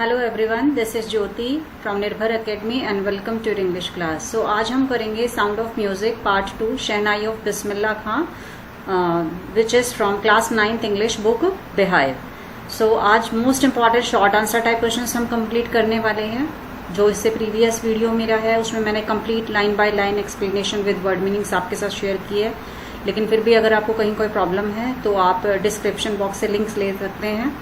Hello everyone, this is Jyoti from Nirbhar academy and welcome to English class. So आज हम करेंगे sound of music part 2 shehnai of Bismillah Khan which is from class 9th English book Beehive. So आज most important short answer type questions हम complete करने वाले हैं। जो इससे प्रीवियस वीडियो मेरा है उसमें मैंने complete line by line explanation with word meanings आपके साथ शेयर की है, लेकिन फिर भी अगर आपको कहीं कोई प्रॉब्लम है तो आप डिस्क्रिप्शन बॉक्स से लिंक्स ले सकते हैं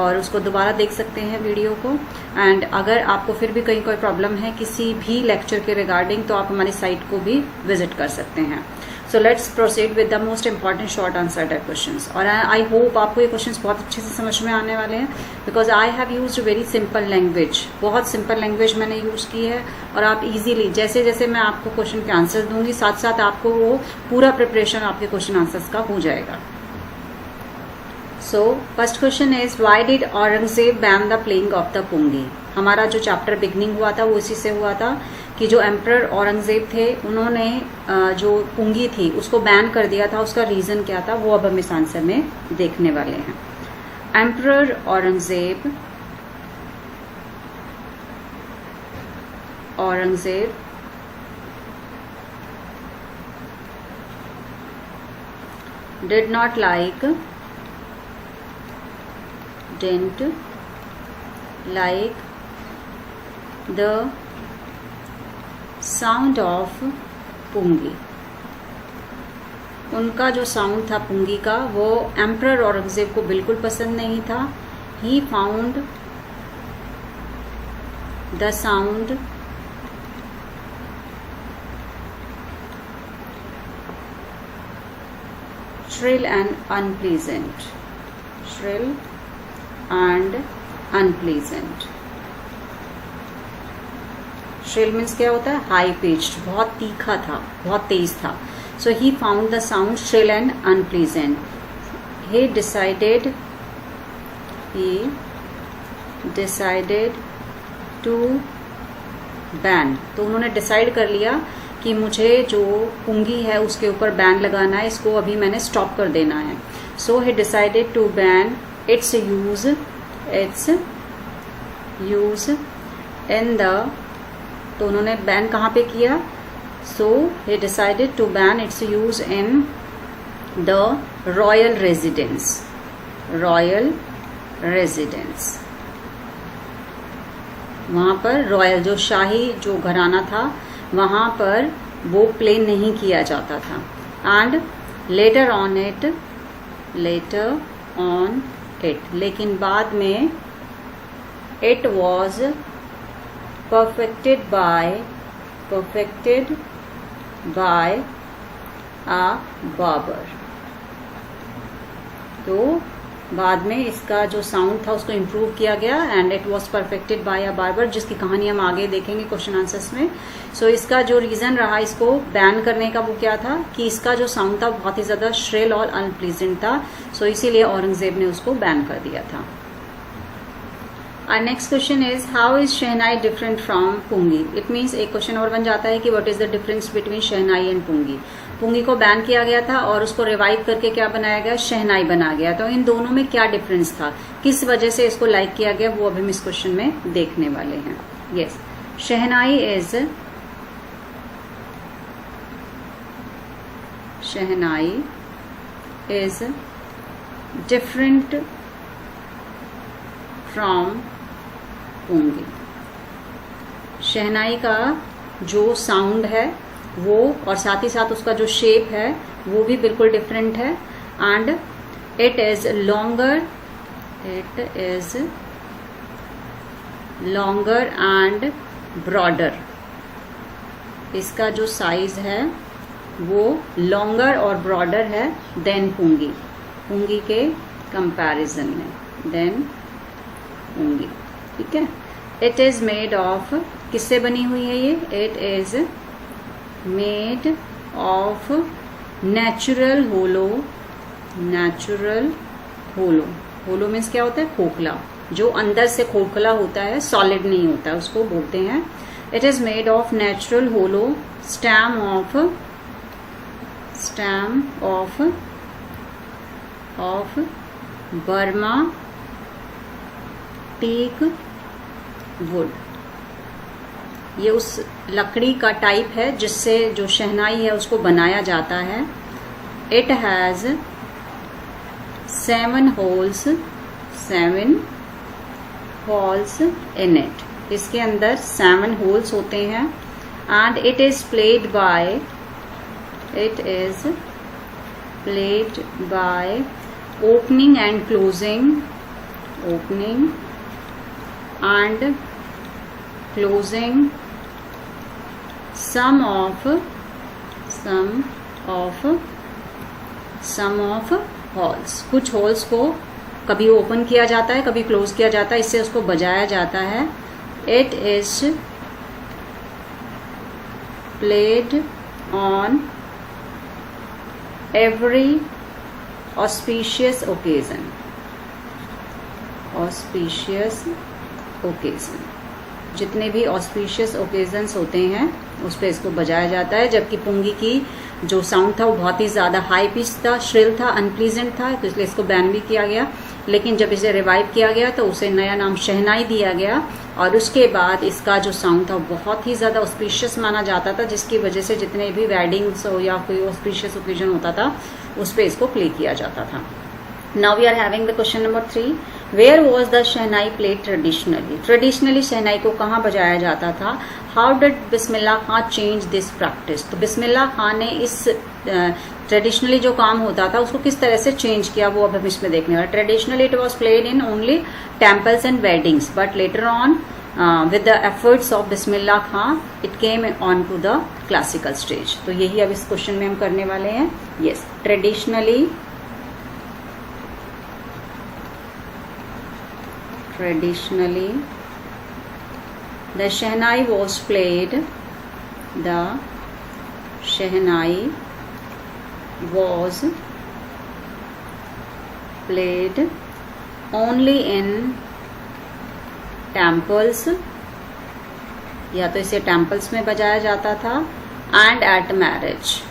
और उसको दोबारा देख सकते हैं वीडियो को। एंड अगर आपको फिर भी कहीं कोई प्रॉब्लम है किसी भी लेक्चर के रिगार्डिंग तो आप हमारी साइट को भी विजिट कर सकते हैं। So let's proceed with the most important short answer type questions. और आई होप आपको ये क्वेश्चंस बहुत अच्छे से समझ में आने वाले हैं because I have used very simple language. बहुत सिंपल लैंग्वेज मैंने यूज की है और आप इजीली जैसे जैसे मैं आपको क्वेश्चन के आंसर दूंगी साथ साथ आपको वो पूरा प्रिपरेशन आपके क्वेश्चन आंसर्स का हो जाएगा। So first question is why did Aurangzeb ban the playing of the pungi. हमारा जो चैप्टर बिगनिंग हुआ था वो इसी से हुआ था कि जो एम्परर औरंगजेब थे उन्होंने जो पुंगी थी उसको बैन कर दिया था। उसका रीजन क्या था वो अब हम इस आंसर में देखने वाले हैं। Emperor Aurangzeb didn't like the sound of pungi. उनका जो साउंड था पुंगी का वो एम्परर औरंगजेब को बिल्कुल पसंद नहीं था। ही found the sound shrill and unpleasant। Shrill means क्या होता है? हाई पिच्ड, बहुत तीखा था, बहुत तेज था। So he found the sound shrill and unpleasant. He decided to ban. तो उन्होंने डिसाइड कर लिया कि मुझे जो पुंगी है उसके ऊपर बैन लगाना है, इसको अभी मैंने स्टॉप कर देना है। So he decided to ban its use in the. तो उन्होंने बैन कहाँ पे किया? So he decided to ban its use in the royal residence. वहां पर रॉयल जो शाही जो घराना था वहां पर वो प्ले नहीं किया जाता था। एंड लेटर ऑन इट लेकिन बाद में it was perfected by a barber। तो बाद में इसका जो साउंड था उसको इम्प्रूव किया गया and it was perfected by a barber, जिसकी कहानी हम आगे देखेंगे क्वेश्चन आंसर्स में। सो इसका जो रीजन रहा इसको बैन करने का वो क्या था कि इसका जो साउंड था बहुत ही ज्यादा श्रिल और अनप्लीजेंट था। सो इसीलिए औरंगजेब ने उसको बैन कर दिया था। Our next question is how is shehnai different from pungi. It means एक क्वेश्चन और बन जाता है कि what is the difference between shehnai and pungi. Pungi को बैन किया गया था और उसको रिवाइव करके क्या बनाया गया? शहनाई बना गया। तो इन दोनों में क्या डिफरेंस था, किस वजह से इसको लाइक किया गया, वो अभी हम इस क्वेश्चन में देखने वाले हैं। Yes, shehnai is different from pungi. Shehnai का जो साउंड है वो और साथ ही साथ उसका जो शेप है वो भी बिल्कुल डिफरेंट है। And it is longer and broader. इसका जो साइज है वो लॉन्गर और ब्रॉडर है देन पुंगी के कंपैरिजन में, देन पुंगी। ठीक है। इट इज मेड ऑफ, किससे बनी हुई है ये? It is made of natural hollow means क्या होता है? खोखला, जो अंदर से खोखला होता है, सॉलिड नहीं होता है, उसको बोलते हैं। It is made of natural hollow stem of Burma teak wood. ये उस लकड़ी का टाइप है जिससे जो शहनाई है उसको बनाया जाता है। It has 7 holes in it. इसके अंदर 7 होल्स होते हैं। And it is played by opening and closing some of holes। कुछ होल्स को कभी ओपन किया जाता है, कभी क्लोज किया जाता है, इससे उसको बजाया जाता है। It is played on every auspicious occasion। जितने भी ऑस्पिशियस ओकेजन्स होते हैं उस पर इसको बजाया जाता है। जबकि पुंगी की जो साउंड था वो बहुत ही ज़्यादा हाई पिच था, श्रिल था, अनप्लीजेंट था, तो इसलिए इसको बैन भी किया गया। लेकिन जब इसे रिवाइव किया गया तो उसे नया नाम शहनाई दिया गया और उसके बाद इसका जो साउंड था बहुत ही ज़्यादा ऑस्पिशियस माना जाता था, जिसकी वजह से जितने भी वेडिंग्स हो या कोई ऑस्पिशियस ओकेजन होता था उस पर इसको प्ले किया जाता था। Now we are having the question number 3। Where was the shehnai played traditionally shehnai को कहाँ बजाया जाता था? How did Bismillah Khan change this practice? तो बिस्मिल्लाह खां ने इस ट्रेडिशनली जो काम होता था उसको किस तरह से चेंज किया, वो अब हम इसमें देखने वाले। Traditionally it was played in only temples and weddings, but later on with the efforts of Bismillah Khan it came on to the classical stage। तो यही अब इस क्वेश्चन में हम करने वाले हैं। yes, traditionally the shehnai was played only in temples, या तो इसे टेम्पल्स में बजाया जाता था, एंड एट मैरिज।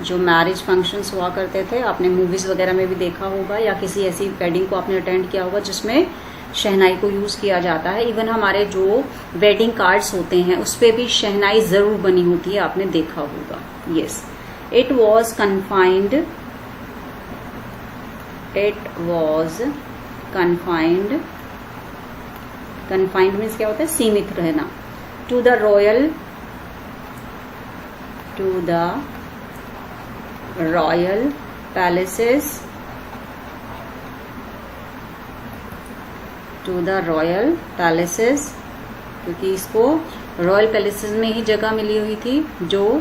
जो मैरिज फंक्शंस हुआ करते थे, आपने मूवीज वगैरह में भी देखा होगा या किसी ऐसी वेडिंग को आपने अटेंड किया होगा जिसमें शहनाई को यूज किया जाता है। इवन हमारे जो वेडिंग कार्ड्स होते हैं उस पे भी शहनाई जरूर बनी होती है, आपने देखा होगा। Yes, it was confined means क्या होता है? सीमित रहना। टू द रॉयल पैलेसेस क्योंकि इसको रॉयल पैलेसेस में ही जगह मिली हुई थी। जो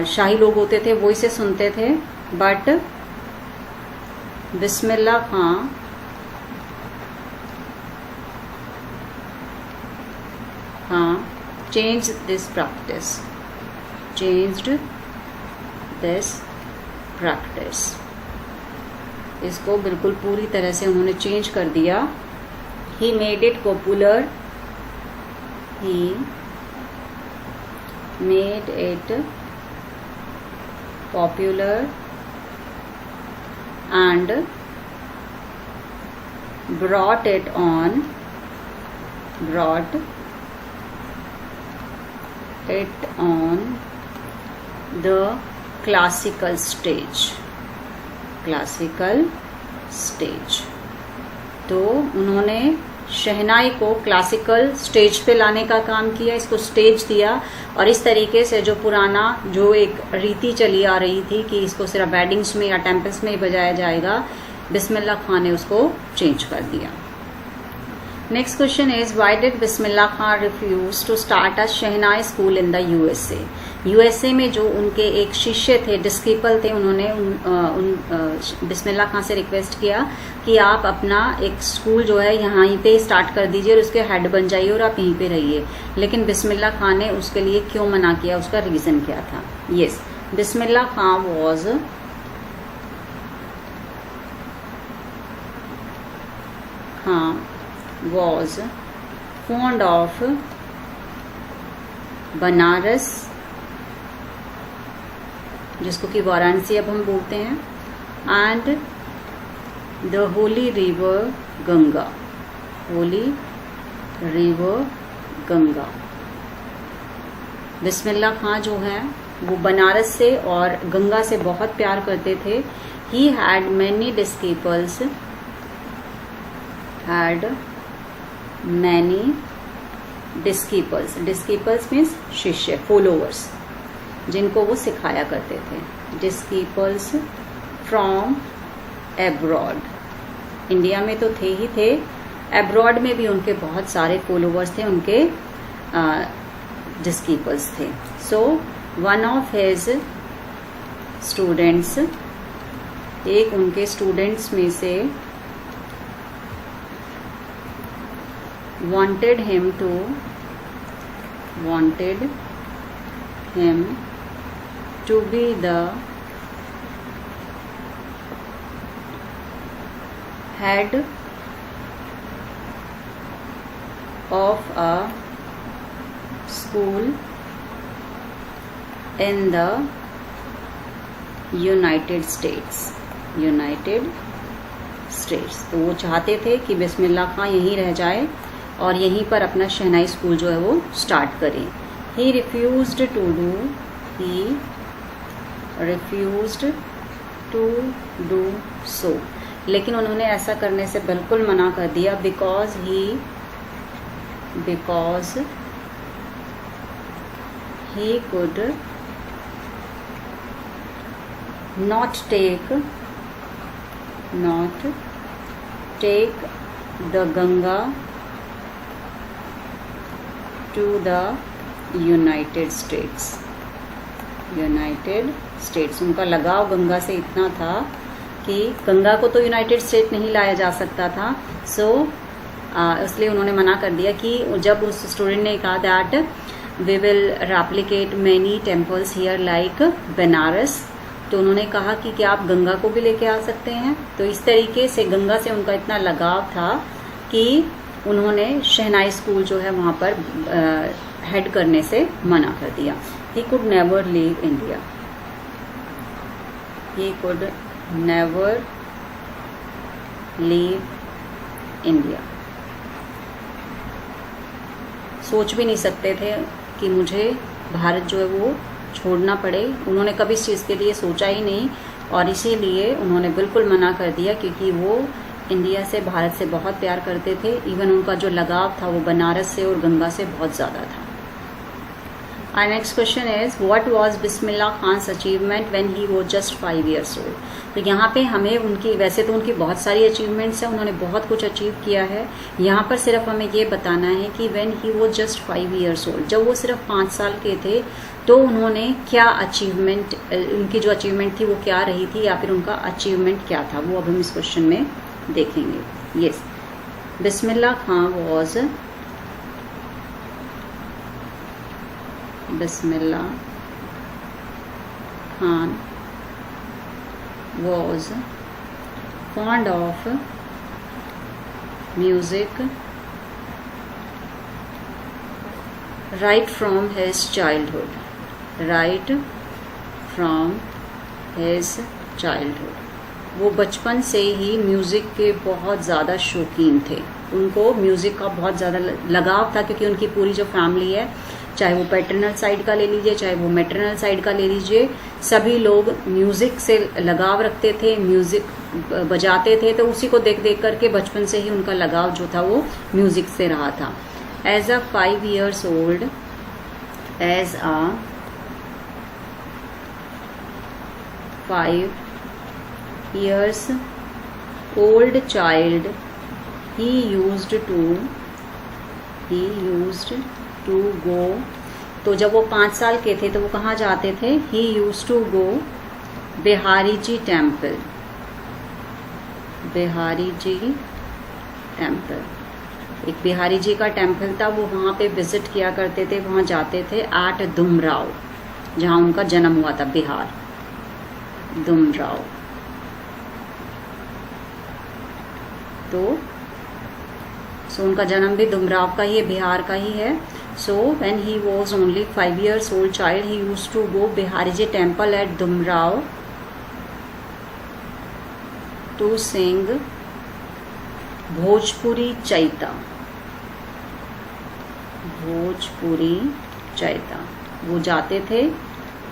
शाही लोग होते थे वो इसे सुनते थे, but Bismillah Khan changed this practice। इसको बिल्कुल पूरी तरह से उन्होंने चेंज कर दिया। He made it popular and brought it on the classical stage। तो उन्होंने शहनाई को क्लासिकल स्टेज पे लाने का काम किया, इसको स्टेज दिया। और इस तरीके से जो पुराना जो एक रीति चली आ रही थी कि इसको सिर्फ वेडिंग्स में या टेम्पल्स में ही बजाया जाएगा, बिस्मिल्लाह खां ने उसको चेंज कर दिया। Next question is why did Bismillah Khan refuse to start a shehnai school in the USA में जो उनके एक शिष्य थे, डिस्किपल थे, उन्होंने बिस्मिल्लाह खां से रिक्वेस्ट किया कि आप अपना एक स्कूल जो है यहाँ पे स्टार्ट कर दीजिए और उसके हेड बन जाइए और आप यहीं पे रहिए। लेकिन बिस्मिल्लाह खां ने उसके लिए क्यों मना किया, उसका रीजन क्या था? Yes, Bismillah Khan was fond of Banaras, जिसको कि वाराणसी अब हम बोलते हैं, and the holy river Ganga, holy river Ganga. Bismillah Khan जो है वो बनारस से और गंगा से बहुत प्यार करते थे। He had many disciples, had many disciples, disciples means शिष्य, फॉलोअर्स, जिनको वो सिखाया करते थे। डिस्कीपल्स फ्रॉम एब्रॉड, इंडिया में तो थे ही थे, एब्रॉड में भी उनके बहुत सारे फॉलोअर्स थे, उनके डिस्कीपल्स थे। So one of his students, एक उनके स्टूडेंट्स में से wanted him to be the head of a school in the United states. तो वो चाहते थे कि बिस्मिल्लाह खां यहीं रह जाए और यहीं पर अपना शहनाई स्कूल जो है वो स्टार्ट करें। ही रिफ्यूज्ड टू डू सो, लेकिन उन्होंने ऐसा करने से बिल्कुल मना कर दिया। Because he could not take the Ganga to the United States। उनका लगाव गंगा से इतना था कि गंगा को तो यूनाइटेड स्टेट नहीं लाया जा सकता था। सो इसलिए उन्होंने मना कर दिया कि जब उस स्टूडेंट ने कहा that we will replicate many temples here like Banaras, तो उन्होंने कहा कि क्या आप गंगा को भी लेके आ सकते हैं। तो इस तरीके से गंगा से उनका इतना लगाव था कि उन्होंने शहनाई स्कूल जो है वहाँ पर हेड करने से मना कर दिया। He could never leave India, he could never leave India. सोच भी नहीं सकते थे कि मुझे भारत जो है वो छोड़ना पड़े। उन्होंने कभी इस चीज़ के लिए सोचा ही नहीं और इसीलिए उन्होंने बिल्कुल मना कर दिया, क्योंकि वो इंडिया से, भारत से बहुत प्यार करते थे। इवन उनका जो लगाव था वो बनारस से और गंगा से बहुत ज़्यादा था। Our next question is, what was Bismillah Khan's achievement when he was just 5 years old? तो यहाँ पे हमें उनकी, वैसे तो उनकी बहुत सारी अचीवमेंट्स हैं, उन्होंने बहुत कुछ अचीव किया है। यहाँ पर सिर्फ हमें ये बताना है कि when he was just 5 years old, जब वो सिर्फ 5 साल के थे, तो उन्होंने क्या अचीवमेंट, उनकी जो अचीवमेंट थी वो क्या रही थी, या फिर उनका अचीवमेंट क्या था, वो अब हम इस क्वेश्चन में देखेंगे। Yes, Bismillah Khan was, Bismillah Khan was fond of music right from his childhood, वो बचपन से ही म्यूज़िक के बहुत ज़्यादा शौकीन थे। उनको म्यूज़िक का बहुत ज़्यादा लगाव था, क्योंकि उनकी पूरी जो फैमिली है, चाहे वो पैटर्नल साइड का ले लीजिए, चाहे वो मैटरनल साइड का ले लीजिए, सभी लोग म्यूज़िक से लगाव रखते थे, म्यूज़िक बजाते थे। तो उसी को देख देख करके बचपन से ही उनका लगाव जो था वो म्यूज़िक से रहा था। As a 5 years old, as a 5 years old child, he used to go, तो जब वो 5 साल के थे तो वो कहाँ जाते थे? he used to go Bihari ji temple, एक बिहारी जी का टेम्पल था, वो वहाँ पे विजिट किया करते थे, वहाँ जाते थे। एट दुमराव, जहाँ उनका जन्म हुआ था, बिहार, दुमराव। तो सो उनका जन्म भी दुमराव का ही है, बिहार का ही है। So when he was only 5 years old child, he used to go Bihari ji temple at Dumraon to sing Bhojpuri chaita, Bhojpuri chaita वो जाते थे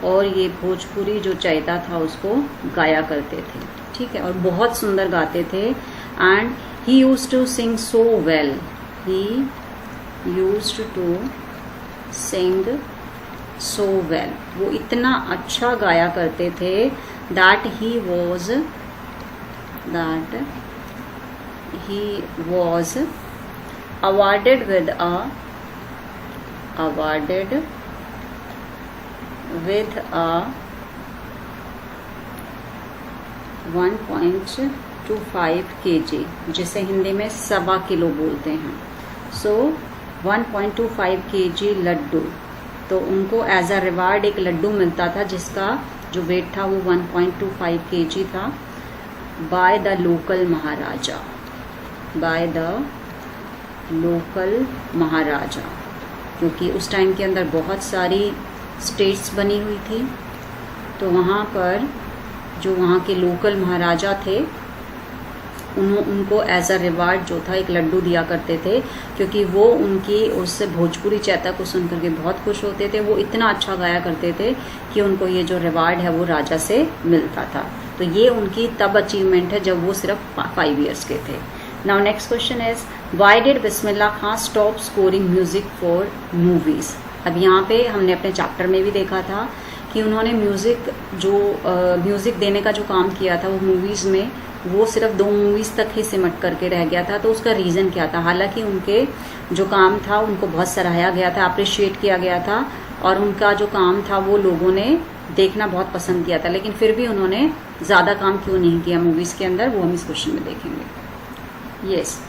और ये भोजपुरी जो चैता था उसको गाया करते थे, ठीक है, और बहुत सुंदर गाते थे। And he used to sing so well, he used to sing so well, वो इतना अच्छा गाया करते थे that he was awarded with a 1.25 kg, जिसे हिंदी में 1.25 किलो बोलते हैं। सो 1.25 kg लड्डू, तो उनको एज अ रिवार्ड एक लड्डू मिलता था जिसका जो वेट था वो 1.25 kg था, by the local maharaja, by the local maharaja, क्योंकि उस टाइम के अंदर बहुत सारी स्टेट्स बनी हुई थी, तो वहाँ पर जो वहाँ के लोकल महाराजा थे उनको एज अ रिवार्ड जो था एक लड्डू दिया करते थे, क्योंकि वो उनकी उस भोजपुरी चैता को सुन करके बहुत खुश होते थे। वो इतना अच्छा गाया करते थे कि उनको ये जो रिवार्ड है वो राजा से मिलता था। तो ये उनकी तब अचीवमेंट है जब वो सिर्फ 5 इयर्स के थे। Now next question is why did Bismillah Khan stop scoring music for movies. अब यहाँ पे हमने अपने चैप्टर में भी देखा था कि उन्होंने म्यूजिक देने का जो काम किया था वो मूवीज में वो सिर्फ 2 मूवीज तक ही सिमट करके रह गया था। तो उसका रीजन क्या था? हालांकि उनके जो काम था उनको बहुत सराहा गया था, अप्रिशिएट किया गया था, और उनका जो काम था वो लोगों ने देखना बहुत पसंद किया था, लेकिन फिर भी उन्होंने ज्यादा काम क्यों नहीं किया मूवीज के अंदर, वो हम इस क्वेश्चन में देखेंगे। यस,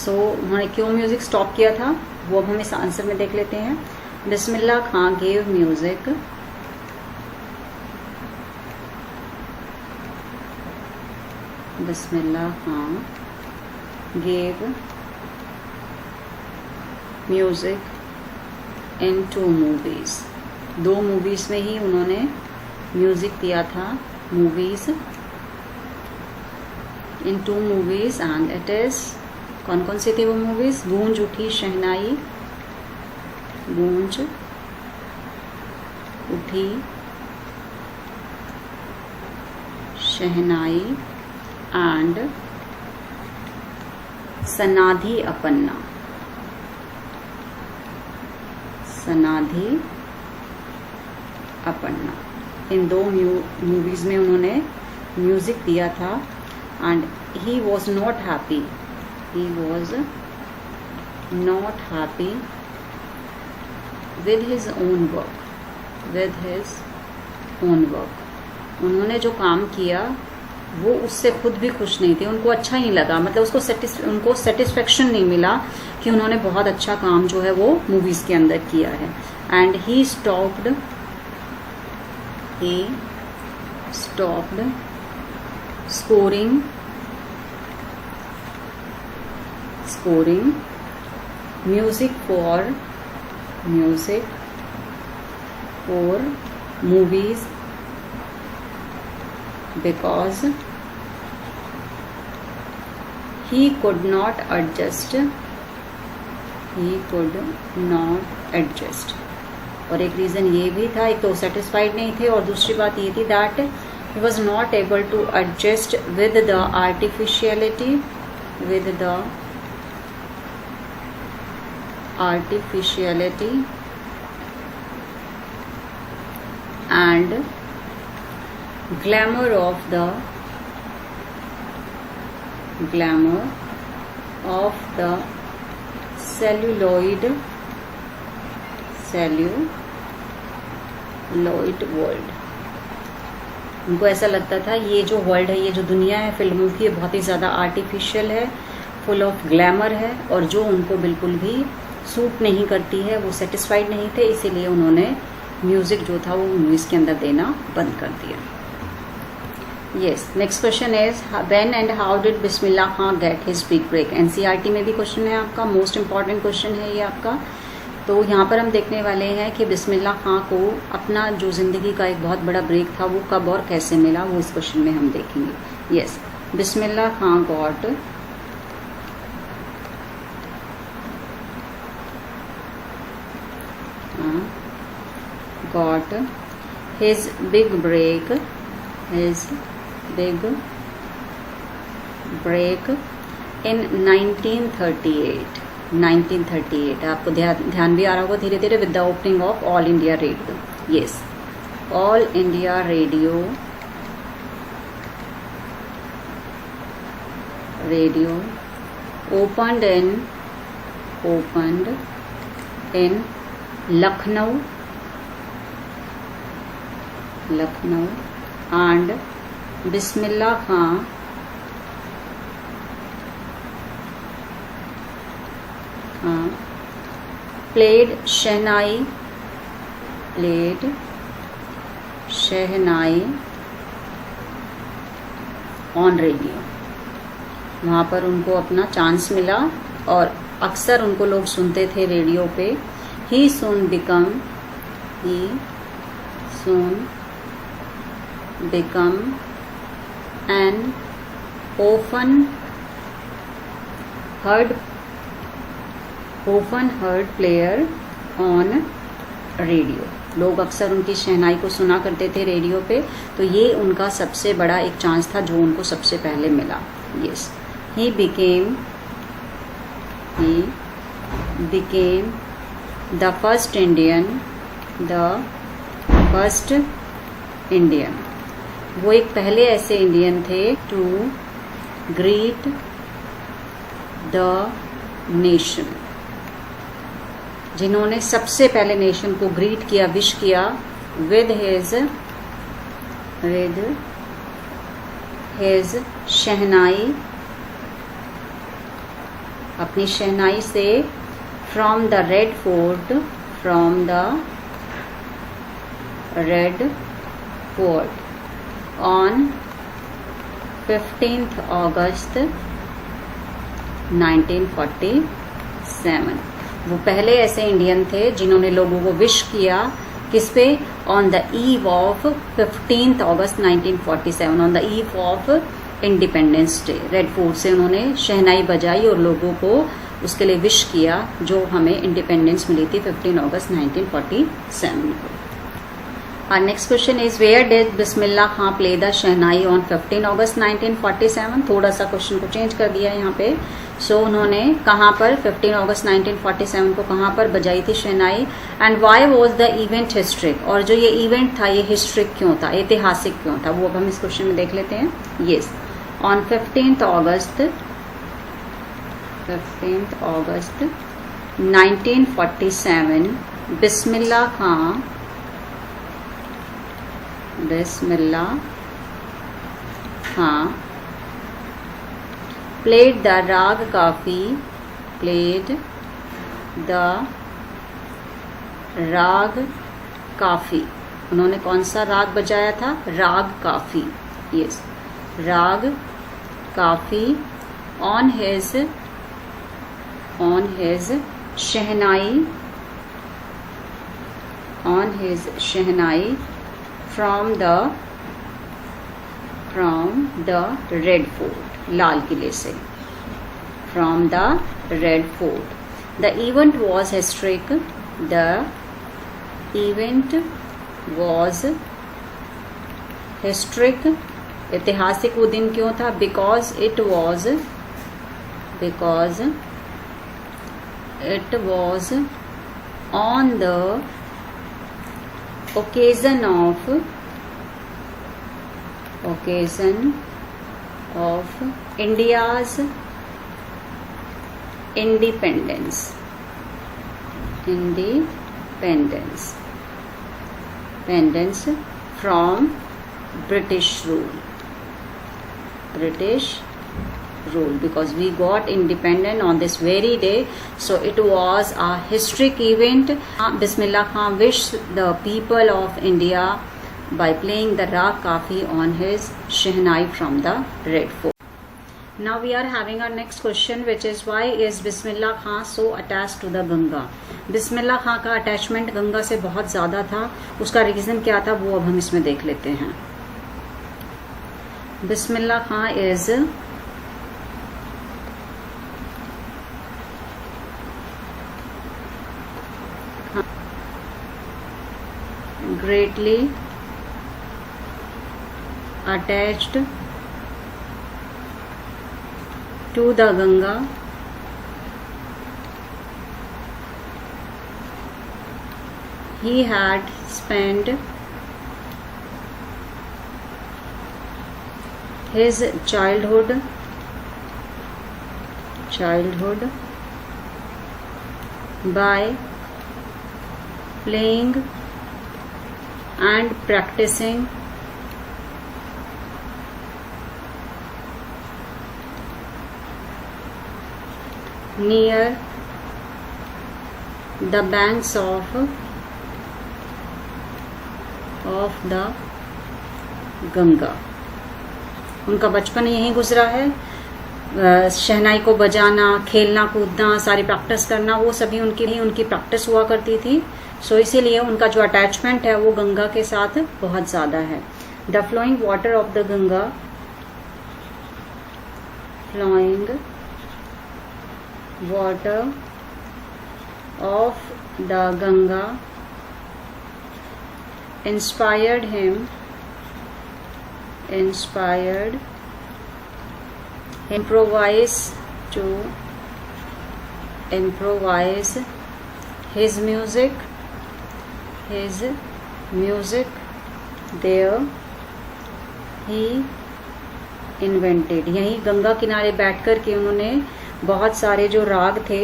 सो उन्होंने क्यों म्यूजिक स्टॉप किया था वो अब हम इस आंसर में देख लेते हैं। Bismillah Khan gave music Bismillah Khan gave music in 2 movies, 2 movies में ही उन्होंने म्यूजिक दिया था, movies in 2 movies, and it is कौन कौन सी थी वो मूवीज? गूंज उठी शहनाई, गूंज उठी शहनाई and सनाधि Appanna, सनाधि Appanna. In 2 movies में उन्होंने म्यूजिक दिया था। And he was not happy, he was not happy with his own work, with his own work. उन्होंने जो काम किया वो उससे खुद भी खुश नहीं थे, उनको अच्छा नहीं लगा, मतलब उनको सेटिस्फेक्शन नहीं मिला कि उन्होंने बहुत अच्छा काम जो है वो मूवीज के अंदर किया है। And he stopped scoring music for movies because he could not adjust, और एक रीजन ये भी था, एक तो सेटिस्फाइड नहीं थे और दूसरी बात ये थी that he was not able to adjust with the artificiality and glamour of the celluloid world. उनको ऐसा लगता था ये जो वर्ल्ड है, ये जो दुनिया है फिल्मों की, बहुत ही ज़्यादा आर्टिफिशियल है, फुल ऑफ ग्लैमर है, और जो उनको बिल्कुल भी सूट नहीं करती है, वो सेटिस्फाइड नहीं थे, इसीलिए उन्होंने म्यूजिक जो था वो मूवीज के अंदर देना बंद कर दिया। Yes, next question is when and how did Bismillah Khan get his big break? NCERT में भी क्वेश्चन है आपका, मोस्ट इम्पॉर्टेंट क्वेश्चन है ये आपका। तो यहाँ पर हम देखने वाले हैं कि बिस्मिल्लाह खान को अपना जो जिंदगी का एक बहुत बड़ा ब्रेक था वो कब और कैसे मिला, वो इस क्वेश्चन में हम देखेंगे। Yes, Bismillah Khan got got his big break in 1938. 1938 आपको ध्यान भी आ रहा होगा धीरे धीरे with the opening of all India radio. Yes, all India radio opened in Lucknow and Bismillah Khan played Shehnai on radio. वहाँ पर उनको अपना चांस मिला और अक्सर उनको लोग सुनते थे रेडियो पे. He soon become an often heard player on radio. लोग अक्सर उनकी शहनाई को सुना करते थे रेडियो पे, तो ये उनका सबसे बड़ा एक चांस था जो उनको सबसे पहले मिला. Yes, he became the first Indian. वो एक पहले ऐसे इंडियन थे to greet the nation, जिन्होंने सबसे पहले नेशन को ग्रीट किया, विश किया with his शहनाई, अपनी शहनाई से from the Red Fort on 15th August 1947. वो पहले ऐसे इंडियन थे जिन्होंने लोगों को विश किया किस पे, on the eve of 15th August 1947, on the eve of independence day. Red fort से उन्होंने शहनाई बजाई और लोगों को उसके लिए विश किया जो हमें इंडिपेंडेंस मिली थी 15 अगस्त 1947 को. Our next question is where did Bismillah Khan play the shehnai on 15 August 1947? थोड़ा सा क्वेश्चन को चेंज कर दिया यहाँ पे. उन्होंने कहाँ पर 15 अगस्त 1947 को कहाँ पर बजाई थी shehnai, and why was the event historic, और जो ये इवेंट था ये हिस्ट्रिक क्यों था, ऐतिहासिक क्यों था, वो अब हम इस क्वेश्चन में देख लेते हैं. Yes, on 15th August 1947 Bismillah Khan played the राग काफी. उन्होंने कौन सा राग बजाया था, राग काफी. यस, राग काफी on his shehnai from the Red Fort, लाल किले से, from the Red Fort. The event was historic. ऐतिहासिक वो दिन क्यों था, because it was on the occasion of India's independence from British rule, because we got independent on this very day, so it was a historic event. Bismillah Khan wished the people of India by playing the Rag Kafi on his Shehnai from the Red Fort. Now we are having our next question, which is why is Bismillah Khan so attached to the Ganga? बिस्मिल्लाह खां का attachment Ganga से बहुत ज़्यादा था, उसका reason क्या था वो अब हम इसमें देख लेते हैं. बिस्मिल्लाह खां is greatly attached to the Ganga. He had spent his childhood by playing and practicing near the banks of the Ganga. उनका बचपन यहीं गुजरा है. शहनाई को बजाना, खेलना कूदना, सारी प्रैक्टिस करना, वो सभी उनकी प्रैक्टिस हुआ करती थी. सो इसीलिए उनका जो अटैचमेंट है वो गंगा के साथ बहुत ज्यादा है. The flowing water of the Ganga, flowing water of the Ganga inspired him improvise his music there he invented. यहीं गंगा किनारे बैठकर के उन्होंने बहुत सारे जो राग थे,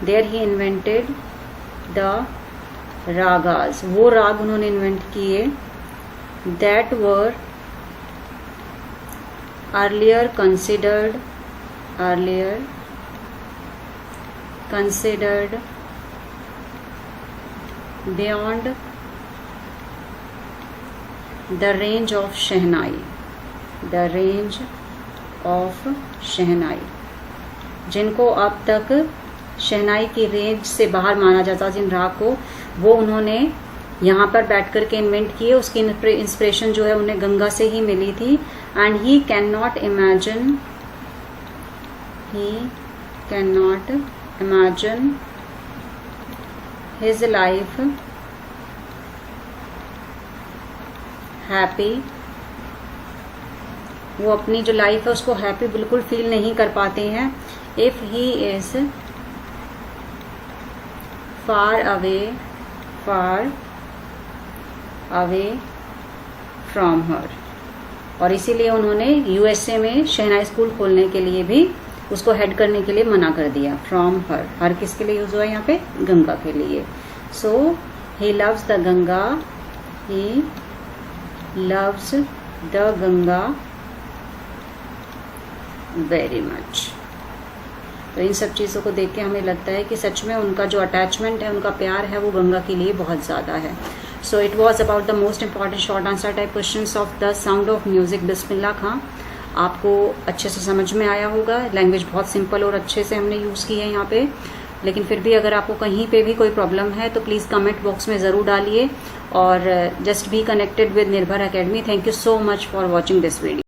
there he invented the ragas, वो राग उन्होंने इन्वेंट किए. That were earlier considered beyond the range of shehnai, जिनको अब तक शहनाई की रेंज से बाहर माना जाता, जिन राग को, वो उन्होंने यहाँ पर बैठ कर के इन्वेंट किए. उसकी इंस्पिरेशन जो है उन्हें गंगा से ही मिली थी. And he can not imagine his life happy. वो अपनी जो लाइफ है उसको हैप्पी बिल्कुल फील नहीं कर पाते हैं. If he is far away from her. और इसीलिए उन्होंने यूएसए में शहनाई स्कूल खोलने के लिए भी उसको हेड करने के लिए मना कर दिया. फ्रॉम हर किसके लिए यूज हुआ यहाँ पे? गंगा के लिए. So he loves the Ganga very much. तो इन सब चीज़ों को देख के हमें लगता है कि सच में उनका जो अटैचमेंट है, उनका प्यार है, वो गंगा के लिए बहुत ज़्यादा है. So it was about the most important short answer type questions of the sound of music Bismillah Khan. आपको अच्छे से समझ में आया होगा. लैंग्वेज बहुत सिंपल और अच्छे से हमने यूज़ की है यहाँ पे. लेकिन फिर भी अगर आपको कहीं पे भी कोई प्रॉब्लम है तो प्लीज़ कमेंट बॉक्स में ज़रूर डालिए. और जस्ट बी कनेक्टेड विद निर्भर academy. Thank you so much for watching this video.